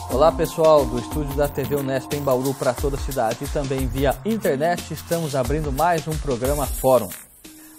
Olá pessoal, do estúdio da TV Unesp em Bauru para toda a cidade e também via internet, estamos abrindo mais um programa Fórum.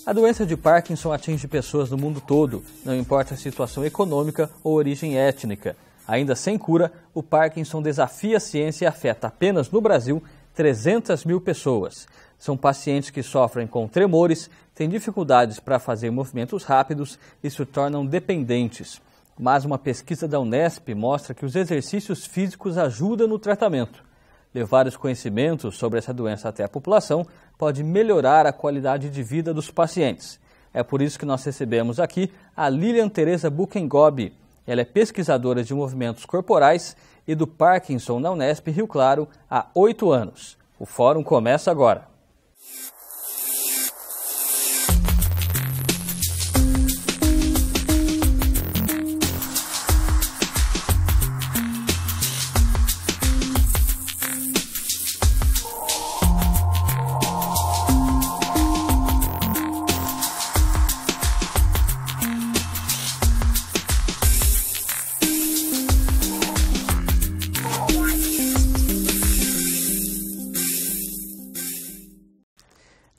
A doença de Parkinson atinge pessoas do mundo todo, não importa a situação econômica ou origem étnica. Ainda sem cura, o Parkinson desafia a ciência e afeta apenas no Brasil 300 mil pessoas. São pacientes que sofrem com tremores, têm dificuldades para fazer movimentos rápidos e se tornam dependentes. Mas uma pesquisa da Unesp mostra que os exercícios físicos ajudam no tratamento. Levar os conhecimentos sobre essa doença até a população pode melhorar a qualidade de vida dos pacientes. É por isso que nós recebemos aqui a Lilian Tereza Buchengobi. Ela é pesquisadora de movimentos corporais e do Parkinson na Unesp Rio Claro há 8 anos. O fórum começa agora.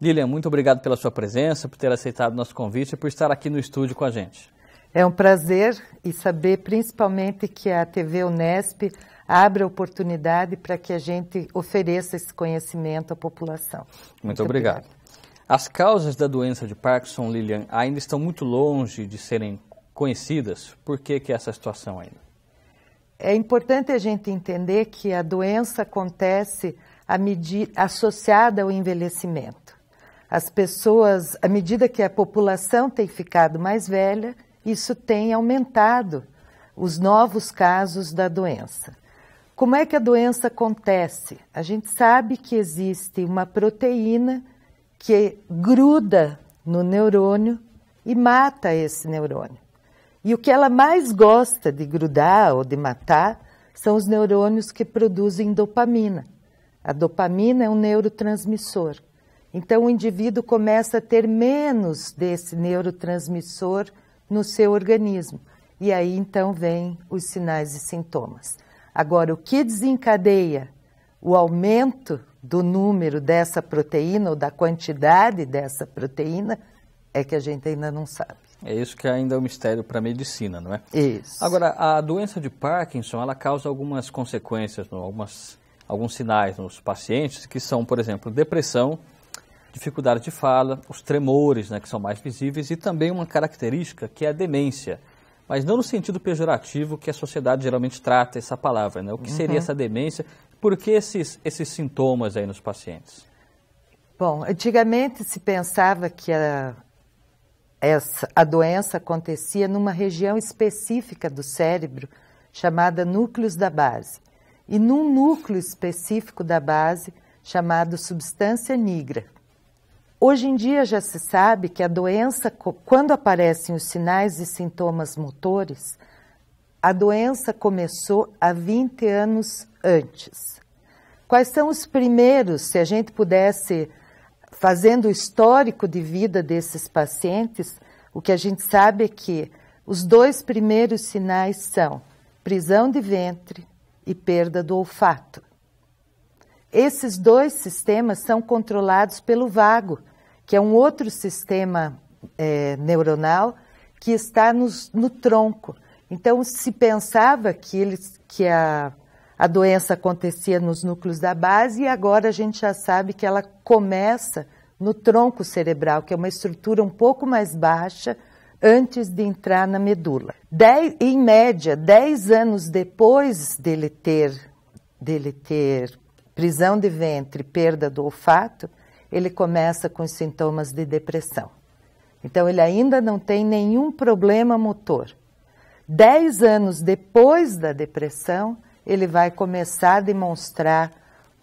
Lilian, muito obrigado pela sua presença, por ter aceitado o nosso convite e por estar aqui no estúdio com a gente. É um prazer e saber principalmente que a TV Unesp abre a oportunidade para que a gente ofereça esse conhecimento à população. Muito obrigado. As causas da doença de Parkinson, Lilian, ainda estão muito longe de serem conhecidas. Por que essa situação ainda? É importante a gente entender que a doença acontece associada ao envelhecimento. As pessoas, à medida que a população tem ficado mais velha, isso tem aumentado os novos casos da doença. Como é que a doença acontece? A gente sabe que existe uma proteína que gruda no neurônio e mata esse neurônio. E o que ela mais gosta de grudar ou de matar são os neurônios que produzem dopamina. A dopamina é um neurotransmissor. Então, o indivíduo começa a ter menos desse neurotransmissor no seu organismo. E aí, então, vêm os sinais e sintomas. Agora, o que desencadeia o aumento do número dessa proteína ou da quantidade dessa proteína é que a gente ainda não sabe. É isso que ainda é um mistério para a medicina, não é? Isso. Agora, a doença de Parkinson, ela causa algumas consequências, alguns sinais nos pacientes, que são, por exemplo, depressão, dificuldade de fala, os tremores, que são mais visíveis, e também uma característica que é a demência, mas não no sentido pejorativo que a sociedade geralmente trata essa palavra, O que seria essa demência? Por que esses sintomas aí nos pacientes? Bom, antigamente se pensava que a doença acontecia numa região específica do cérebro, chamada núcleos da base, e num núcleo específico da base, chamado substância nigra. Hoje em dia já se sabe que a doença, quando aparecem os sinais e sintomas motores, a doença começou há 20 anos antes. Quais são os primeiros, se a gente pudesse, fazendo o histórico de vida desses pacientes, o que a gente sabe é que os 2 primeiros sinais são prisão de ventre e perda do olfato. Esses 2 sistemas são controlados pelo vago, que é um outro sistema neuronal que está no tronco. Então, se pensava que a doença acontecia nos núcleos da base e agora a gente já sabe que ela começa no tronco cerebral, que é uma estrutura um pouco mais baixa antes de entrar na medula. Em média, 10 anos depois dele ter prisão de ventre, perda do olfato, ele começa com os sintomas de depressão. Então, ele ainda não tem nenhum problema motor. 10 anos depois da depressão, ele vai começar a demonstrar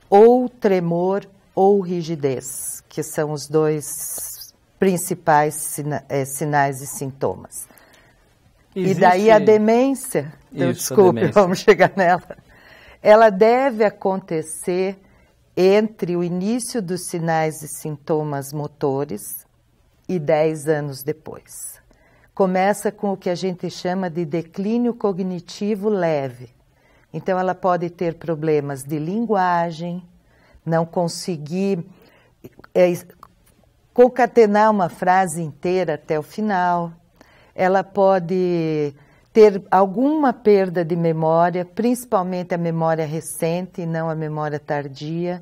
ou tremor ou rigidez, que são os 2 principais sinais e sintomas. E daí a demência, vamos chegar nela, ela deve acontecer entre o início dos sinais e sintomas motores e 10 anos depois. Começa com o que a gente chama de declínio cognitivo leve. Então, ela pode ter problemas de linguagem, não conseguir concatenar uma frase inteira até o final. Ela pode ter alguma perda de memória, principalmente a memória recente e não a memória tardia.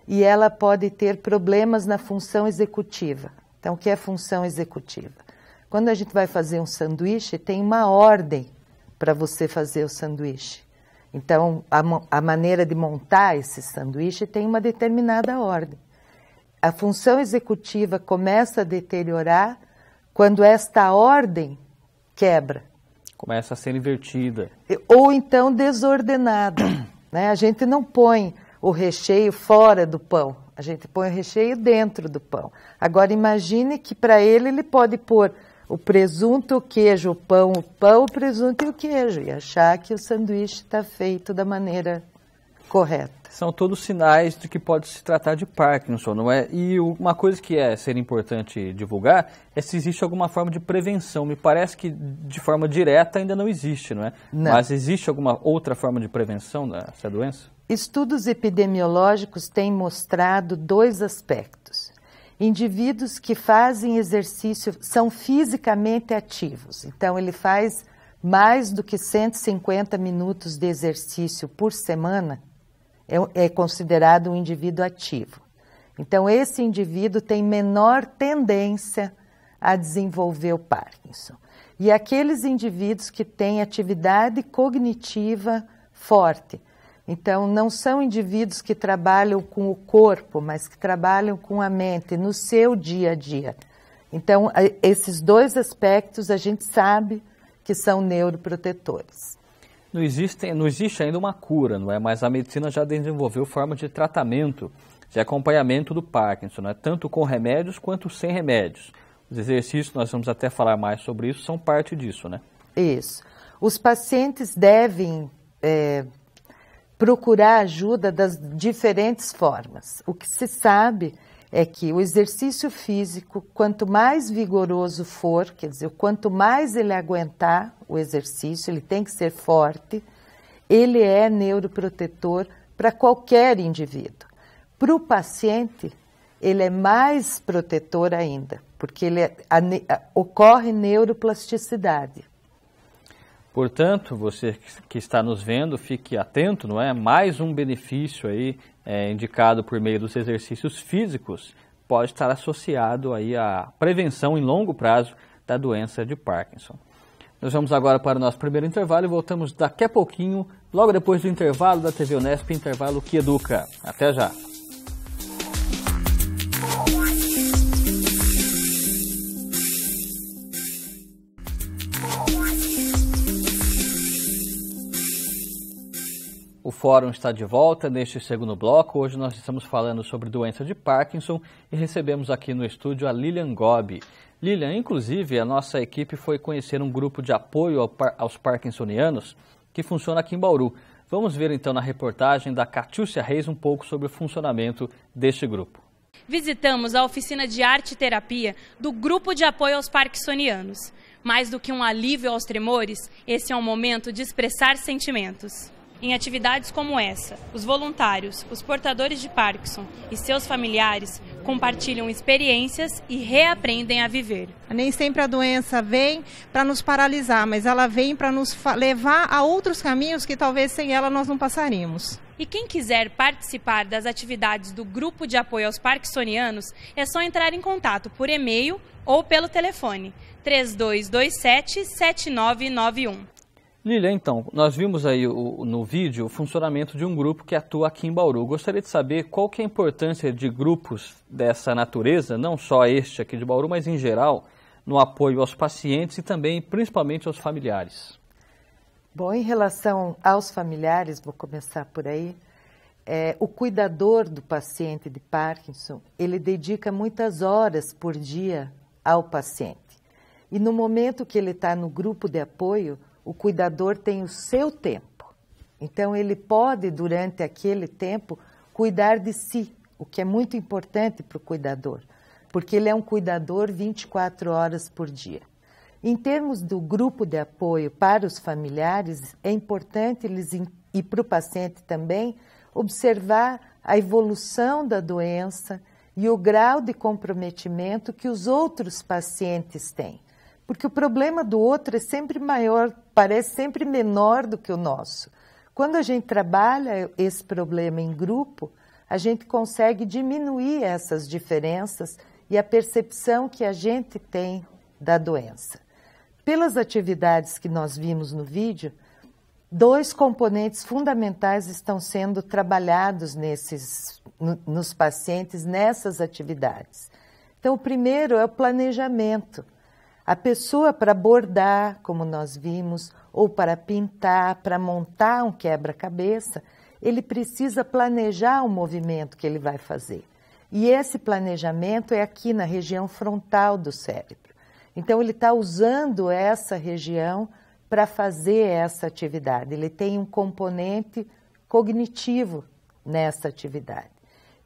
E ela pode ter problemas na função executiva. Então, o que é função executiva? Quando a gente vai fazer um sanduíche, tem uma ordem para você fazer o sanduíche. Então, a maneira de montar esse sanduíche tem uma determinada ordem. A função executiva começa a deteriorar quando esta ordem quebra. Começa a ser invertida. Ou então desordenada. Né? A gente não põe o recheio fora do pão, a gente põe o recheio dentro do pão. Agora imagine que para ele pode pôr o presunto, o queijo, o pão, o presunto e o queijo, e achar que o sanduíche está feito da maneira correta. São todos sinais de que pode se tratar de Parkinson, não é? E uma coisa que ser importante divulgar é se existe alguma forma de prevenção. Me parece que de forma direta ainda não existe, não é? Não. Mas existe alguma outra forma de prevenção dessa doença? Estudos epidemiológicos têm mostrado 2 aspectos. Indivíduos que fazem exercício são fisicamente ativos. Então, ele faz mais do que 150 minutos de exercício por semana, é considerado um indivíduo ativo. Então, esse indivíduo tem menor tendência a desenvolver o Parkinson. E aqueles indivíduos que têm atividade cognitiva forte. Então, não são indivíduos que trabalham com o corpo, mas que trabalham com a mente no seu dia a dia. Então, esses 2 aspectos a gente sabe que são neuroprotetores. Não existe ainda uma cura, não é? Mas a medicina já desenvolveu forma de tratamento, de acompanhamento do Parkinson, não é? Tanto com remédios quanto sem remédios. Os exercícios, nós vamos até falar mais sobre isso, são parte disso, né? Isso. Os pacientes devem procurar ajuda das diferentes formas. O que se sabe é que o exercício físico, quanto mais vigoroso for, quer dizer, quanto mais ele aguentar o exercício, ele tem que ser forte, ele é neuroprotetor para qualquer indivíduo. Para o paciente, ele é mais protetor ainda, porque ocorre neuroplasticidade. Portanto, você que está nos vendo, fique atento, não é? Mais um benefício aí indicado por meio dos exercícios físicos pode estar associado aí à prevenção em longo prazo da doença de Parkinson. Nós vamos agora para o nosso primeiro intervalo e voltamos daqui a pouquinho, logo depois do intervalo da TV Unesp, intervalo que educa. Até já! O Fórum está de volta neste segundo bloco. Hoje nós estamos falando sobre doença de Parkinson e recebemos aqui no estúdio a Lilian Gobi. Lilian, inclusive, a nossa equipe foi conhecer um grupo de apoio aos parkinsonianos que funciona aqui em Bauru. Vamos ver então na reportagem da Catiúcia Reis um pouco sobre o funcionamento deste grupo. Visitamos a oficina de arte e terapia do Grupo de Apoio aos Parkinsonianos. Mais do que um alívio aos tremores, esse é um momento de expressar sentimentos. Em atividades como essa, os voluntários, os portadores de Parkinson e seus familiares compartilham experiências e reaprendem a viver. Nem sempre a doença vem para nos paralisar, mas ela vem para nos levar a outros caminhos que talvez sem ela nós não passaríamos. E quem quiser participar das atividades do Grupo de Apoio aos Parkinsonianos, é só entrar em contato por e-mail ou pelo telefone 3227-7991. Lilian, então, nós vimos aí no vídeo o funcionamento de um grupo que atua aqui em Bauru. Gostaria de saber qual que é a importância de grupos dessa natureza, não só este aqui de Bauru, mas em geral, no apoio aos pacientes e também, principalmente, aos familiares. Bom, em relação aos familiares, vou começar por aí, o cuidador do paciente de Parkinson, ele dedica muitas horas por dia ao paciente. E no momento que ele está no grupo de apoio, o cuidador tem o seu tempo. Então, ele pode, durante aquele tempo, cuidar de si, o que é muito importante para o cuidador, porque ele é um cuidador 24 horas por dia. Em termos do grupo de apoio para os familiares, é importante eles e para o paciente também, observar a evolução da doença e o grau de comprometimento que os outros pacientes têm. Porque o problema do outro é sempre maior, parece sempre menor do que o nosso. Quando a gente trabalha esse problema em grupo, a gente consegue diminuir essas diferenças e a percepção que a gente tem da doença. Pelas atividades que nós vimos no vídeo, 2 componentes fundamentais estão sendo trabalhados nos pacientes nessas atividades. Então, o primeiro é o planejamento. A pessoa, para bordar, como nós vimos, ou para pintar, para montar um quebra-cabeça, ele precisa planejar o movimento que ele vai fazer. E esse planejamento é aqui na região frontal do cérebro. Então, ele está usando essa região para fazer essa atividade. Ele tem um componente cognitivo nessa atividade.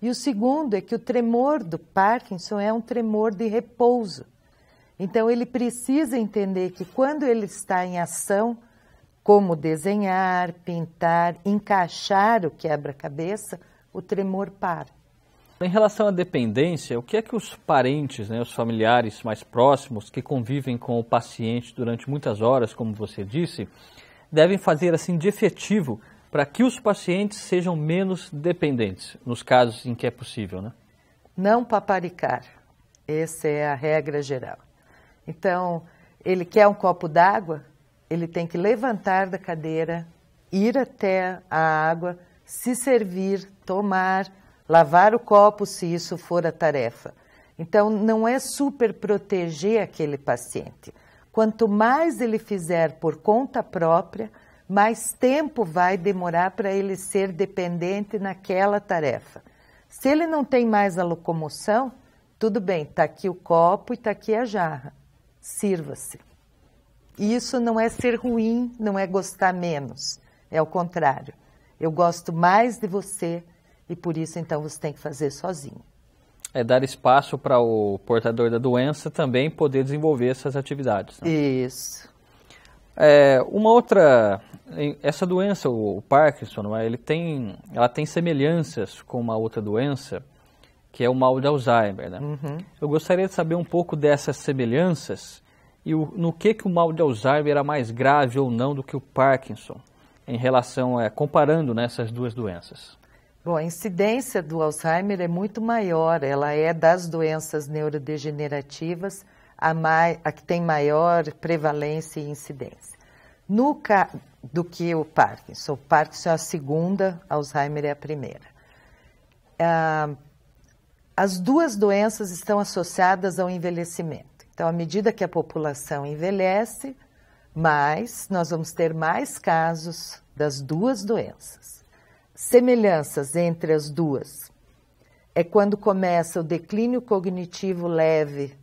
E o segundo é que o tremor do Parkinson é um tremor de repouso. Então, ele precisa entender que quando ele está em ação, como desenhar, pintar, encaixar o quebra-cabeça, o tremor para. Em relação à dependência, o que é que os parentes, os familiares mais próximos que convivem com o paciente durante muitas horas, como você disse, devem fazer assim de efetivo para que os pacientes sejam menos dependentes, nos casos em que é possível, né? Não paparicar. Essa é a regra geral. Então, ele quer um copo d'água, ele tem que levantar da cadeira, ir até a água, se servir, tomar, lavar o copo, se isso for a tarefa. Então, não é super proteger aquele paciente. Quanto mais ele fizer por conta própria, mais tempo vai demorar para ele ser dependente naquela tarefa. Se ele não tem mais a locomoção, tudo bem, está aqui o copo e está aqui a jarra. Sirva-se. Isso não é ser ruim, não é gostar menos. É o contrário. Eu gosto mais de você e por isso então você tem que fazer sozinho. É dar espaço para o portador da doença também poder desenvolver essas atividades, né? Isso. Uma outra, essa doença, o Parkinson, ela tem semelhanças com uma outra doença, que é o mal de Alzheimer, né? Uhum. Eu gostaria de saber um pouco dessas semelhanças e no que o mal de Alzheimer era mais grave ou não do que o Parkinson, em relação, comparando essas duas doenças. Bom, a incidência do Alzheimer é muito maior, ela é das doenças neurodegenerativas a que tem maior prevalência e incidência. Do que o Parkinson. O Parkinson é a segunda, Alzheimer é a primeira. As duas doenças estão associadas ao envelhecimento. Então, à medida que a população envelhece, nós vamos ter mais casos das duas doenças. Semelhanças entre as duas é quando começa o declínio cognitivo leve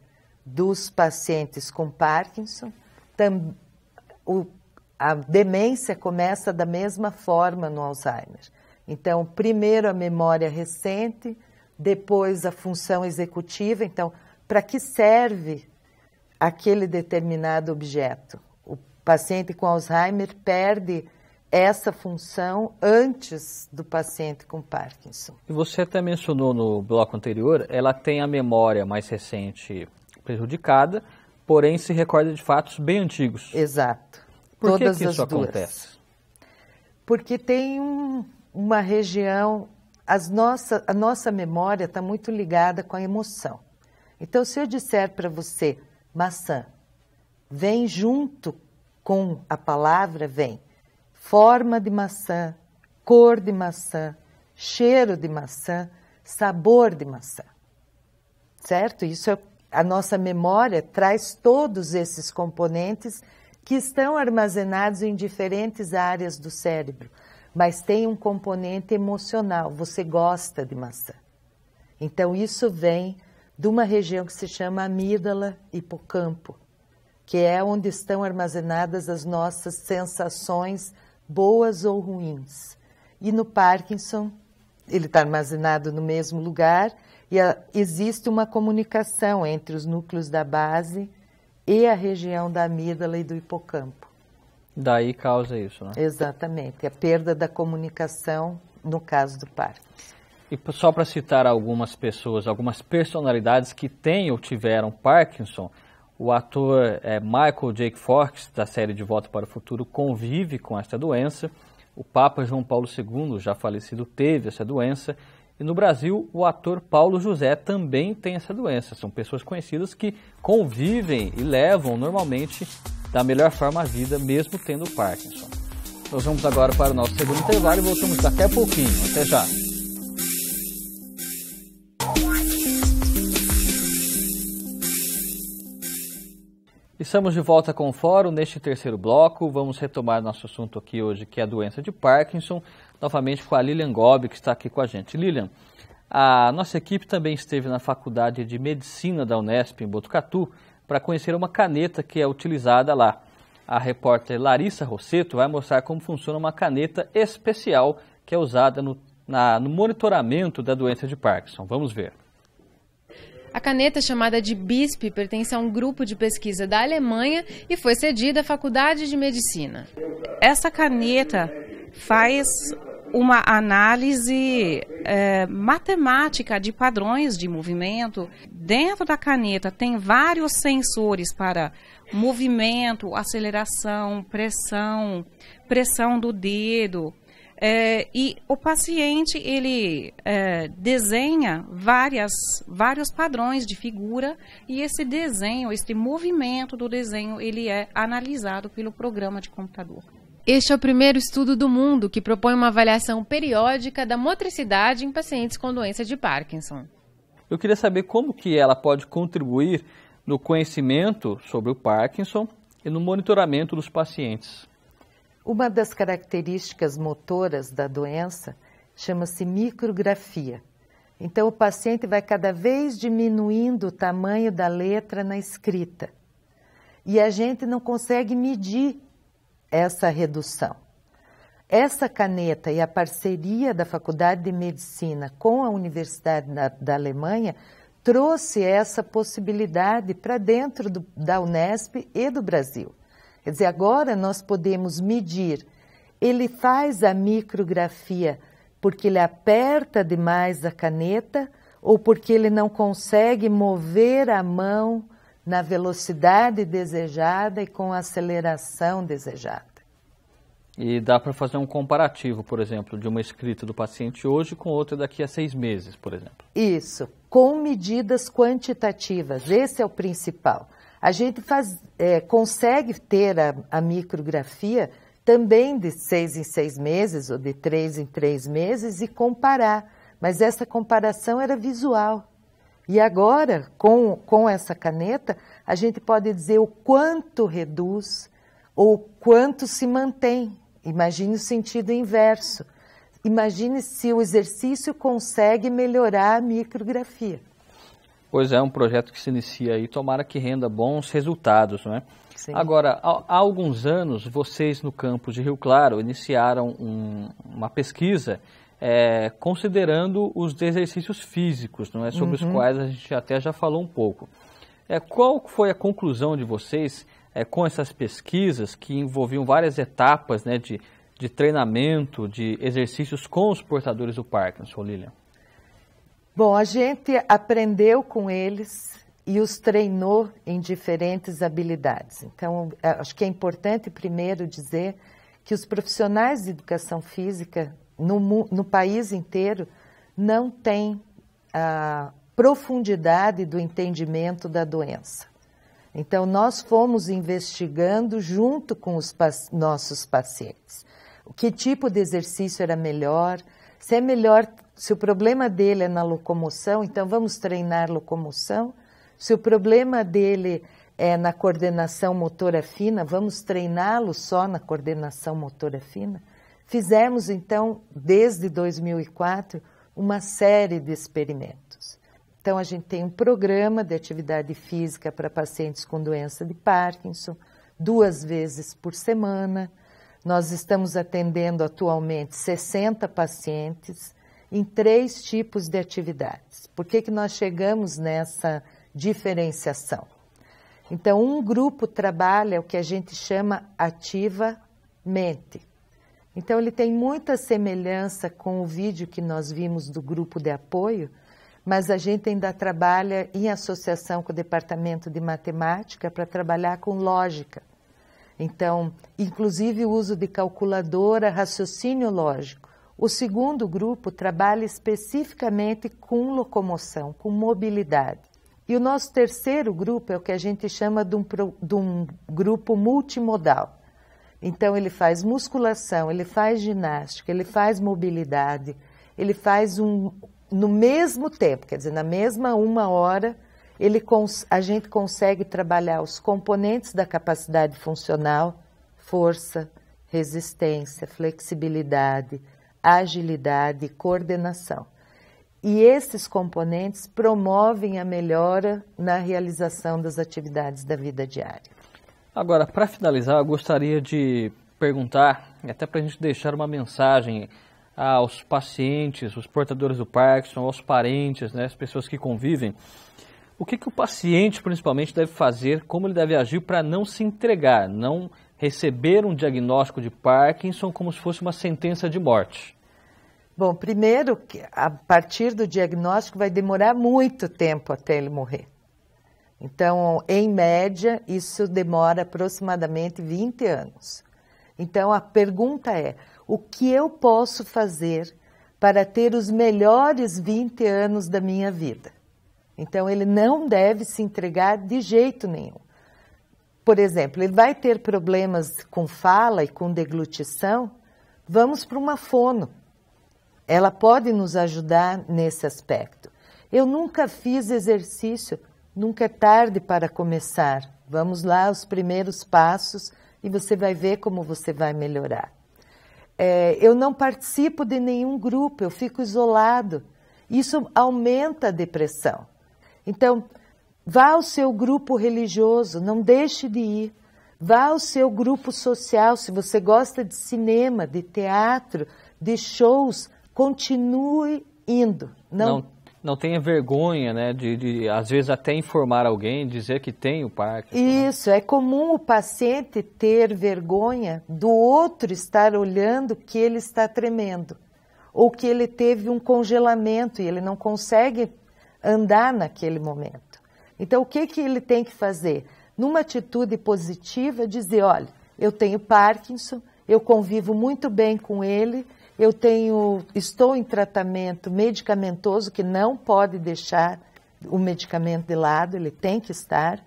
dos pacientes com Parkinson. A demência começa da mesma forma no Alzheimer. Então, primeiro a memória recente, depois a função executiva. Então, para que serve aquele determinado objeto? O paciente com Alzheimer perde essa função antes do paciente com Parkinson. E você até mencionou no bloco anterior, ela tem a memória mais recente prejudicada, porém se recorda de fatos bem antigos. Exato. Por que isso acontece? Porque tem uma região, a nossa memória está muito ligada com a emoção. Então, se eu disser para você, maçã, vem junto com a palavra, vem forma de maçã, cor de maçã, cheiro de maçã, sabor de maçã. Certo? A nossa memória traz todos esses componentes que estão armazenados em diferentes áreas do cérebro, mas tem um componente emocional. Você gosta de maçã. Então, isso vem de uma região que se chama amígdala hipocampo, que é onde estão armazenadas as nossas sensações boas ou ruins. E no Parkinson, ele está armazenado no mesmo lugar e existe uma comunicação entre os núcleos da base e a região da amígdala e do hipocampo. Daí causa isso, né? Exatamente, a perda da comunicação no caso do Parkinson. E só para citar algumas pessoas, algumas personalidades que têm ou tiveram Parkinson, o ator Michael J. Fox, da série De Volta para o Futuro, convive com essa doença. O Papa João Paulo II, já falecido, teve essa doença. E no Brasil, o ator Paulo José também tem essa doença. São pessoas conhecidas que convivem e levam normalmente da melhor forma a vida, mesmo tendo Parkinson. Nós vamos agora para o nosso segundo intervalo e voltamos daqui a pouquinho. Até já! Estamos de volta com o Fórum. Neste terceiro bloco, vamos retomar nosso assunto aqui hoje, que é a doença de Parkinson, novamente com a Lilian Gobi, que está aqui com a gente. Lilian, a nossa equipe também esteve na Faculdade de Medicina da Unesp, em Botucatu, para conhecer uma caneta que é utilizada lá. A repórter Larissa Rosseto vai mostrar como funciona uma caneta especial que é usada no monitoramento da doença de Parkinson. Vamos ver. A caneta, chamada de BISP, pertence a um grupo de pesquisa da Alemanha e foi cedida à Faculdade de Medicina. Essa caneta faz uma análise matemática de padrões de movimento. Dentro da caneta tem vários sensores para movimento, aceleração, pressão do dedo. E o paciente ele desenha vários padrões de figura e esse desenho, esse movimento do desenho, ele é analisado pelo programa de computador. Este é o primeiro estudo do mundo que propõe uma avaliação periódica da motricidade em pacientes com doença de Parkinson. Eu queria saber como que ela pode contribuir no conhecimento sobre o Parkinson e no monitoramento dos pacientes. Uma das características motoras da doença chama-se micrografia. Então, o paciente vai cada vez diminuindo o tamanho da letra na escrita. E a gente não consegue medir essa redução. Essa caneta e a parceria da Faculdade de Medicina com a Universidade da Alemanha trouxe essa possibilidade para dentro da Unesp e do Brasil. Quer dizer, agora nós podemos medir. Ele faz a micrografia porque ele aperta demais a caneta ou porque ele não consegue mover a mão na velocidade desejada e com a aceleração desejada. E dá para fazer um comparativo, por exemplo, de uma escrita do paciente hoje com outra daqui a 6 meses, por exemplo. Isso, com medidas quantitativas, esse é o principal. A gente consegue ter a micrografia também de 6 em 6 meses ou de 3 em 3 meses e comparar, mas essa comparação era visual. E agora, com essa caneta, a gente pode dizer o quanto reduz ou quanto se mantém. Imagine o sentido inverso. Imagine se o exercício consegue melhorar a micrografia. Pois é, um projeto que se inicia aí, tomara que renda bons resultados, não é? Sim. Agora, há alguns anos, vocês no campus de Rio Claro iniciaram uma pesquisa considerando os exercícios físicos, não é? Sobre os quais a gente até já falou um pouco. Qual foi a conclusão de vocês com essas pesquisas que envolviam várias etapas, né, de treinamento, de exercícios com os portadores do Parkinson, Lilian? Bom, a gente aprendeu com eles e os treinou em diferentes habilidades. Então, acho que é importante primeiro dizer que os profissionais de educação física no país inteiro não têm a profundidade do entendimento da doença. Então, nós fomos investigando junto com os nossos pacientes. Que tipo de exercício era melhor, se o problema dele é na locomoção, então vamos treinar locomoção. Se o problema dele é na coordenação motora fina, vamos treiná-lo só na coordenação motora fina. Fizemos, então, desde 2004, uma série de experimentos. Então, a gente tem um programa de atividade física para pacientes com doença de Parkinson, 2 vezes por semana. Nós estamos atendendo atualmente 60 pacientes em 3 tipos de atividades. Por que nós chegamos nessa diferenciação? Então, um grupo trabalha o que a gente chama ativa mente. Então, ele tem muita semelhança com o vídeo que nós vimos do grupo de apoio, mas a gente ainda trabalha em associação com o Departamento de Matemática para trabalhar com lógica. Então, inclusive o uso de calculadora, raciocínio lógico. O segundo grupo trabalha especificamente com locomoção, com mobilidade. E o nosso terceiro grupo é o que a gente chama de um grupo multimodal. Então, ele faz musculação, ele faz ginástica, ele faz mobilidade, ele faz no mesmo tempo, quer dizer, na mesma 1 hora, a gente consegue trabalhar os componentes da capacidade funcional, força, resistência, flexibilidade, agilidade e coordenação. E esses componentes promovem a melhora na realização das atividades da vida diária. Agora, para finalizar, eu gostaria de perguntar, até para a gente deixar uma mensagem aos pacientes, os portadores do Parkinson, aos parentes, né, as pessoas que convivem, o que o paciente principalmente deve fazer, como ele deve agir para não se entregar, não receber um diagnóstico de Parkinson como se fosse uma sentença de morte? Bom, primeiro, a partir do diagnóstico vai demorar muito tempo até ele morrer. Então, em média, isso demora aproximadamente 20 anos. Então, a pergunta é, o que eu posso fazer para ter os melhores 20 anos da minha vida? Então, ele não deve se entregar de jeito nenhum. Por exemplo, ele vai ter problemas com fala e com deglutição, vamos para uma fono. Ela pode nos ajudar nesse aspecto. Eu nunca fiz exercício, nunca é tarde para começar. Vamos lá, os primeiros passos, e você vai ver como você vai melhorar. Eu não participo de nenhum grupo, eu fico isolado. Isso aumenta a depressão. Então, vá ao seu grupo religioso, não deixe de ir. Vá ao seu grupo social, se você gosta de cinema, de teatro, de shows, continue indo. Não tenha vergonha, né, de às vezes até informar alguém, dizer que tem o Parkinson. Isso, é comum o paciente ter vergonha do outro estar olhando que ele está tremendo, ou que ele teve um congelamento e ele não consegue andar naquele momento. Então, o que ele tem que fazer? Numa atitude positiva, dizer, olha, eu tenho Parkinson, eu convivo muito bem com ele, estou em tratamento medicamentoso, que não pode deixar o medicamento de lado, ele tem que estar,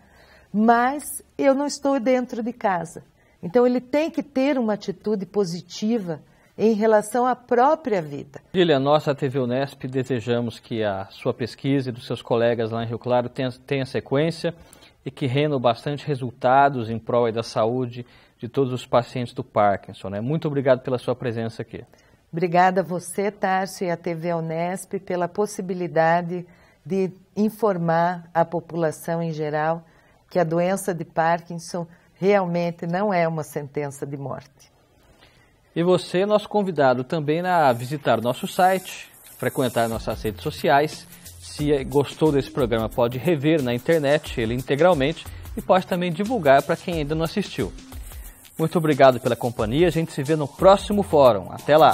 mas eu não estou dentro de casa. Então, ele tem que ter uma atitude positiva em relação à própria vida. Lília, nós, a TV Unesp, desejamos que a sua pesquisa e dos seus colegas lá em Rio Claro tenha sequência e que rendam bastante resultados em prol da saúde de todos os pacientes do Parkinson, né? Muito obrigado pela sua presença aqui. Obrigada a você, Tárcio, e a TV Unesp pela possibilidade de informar a população em geral que a doença de Parkinson realmente não é uma sentença de morte. E você, nosso convidado, também a visitar o nosso site, frequentar nossas redes sociais. Se gostou desse programa, pode rever na internet ele integralmente e pode também divulgar para quem ainda não assistiu. Muito obrigado pela companhia, a gente se vê no próximo fórum. Até lá!